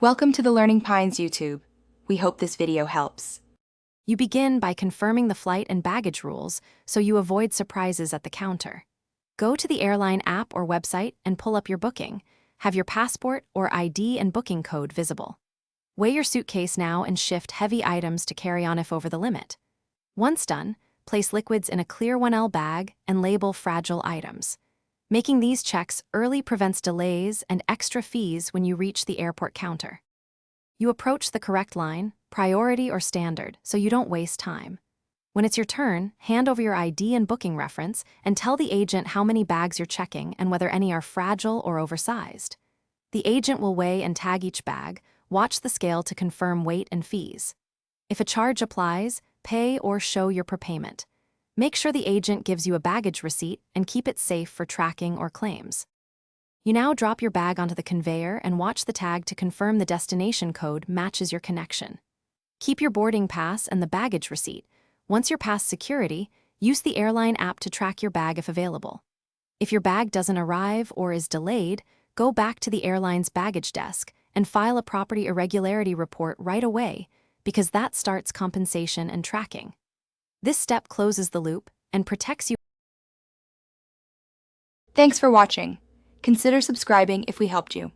Welcome to the Learning Pines YouTube. We hope this video helps. You begin by confirming the flight and baggage rules so you avoid surprises at the counter. Go to the airline app or website and pull up your booking. Have your passport or ID and booking code visible. Weigh your suitcase now and shift heavy items to carry on if over the limit. Once done, place liquids in a clear 1L bag and label fragile items. Making these checks early prevents delays and extra fees when you reach the airport counter. You approach the correct line, priority or standard, so you don't waste time. When it's your turn, hand over your ID and booking reference and tell the agent how many bags you're checking and whether any are fragile or oversized. The agent will weigh and tag each bag. Watch the scale to confirm weight and fees. If a charge applies, pay or show your prepayment. Make sure the agent gives you a baggage receipt and keep it safe for tracking or claims. You now drop your bag onto the conveyor and watch the tag to confirm the destination code matches your connection. Keep your boarding pass and the baggage receipt. Once you're past security, use the airline app to track your bag if available. If your bag doesn't arrive or is delayed, go back to the airline's baggage desk and file a property irregularity report right away, because that starts compensation and tracking. This step closes the loop and protects you. Thanks for watching. Consider subscribing if we helped you.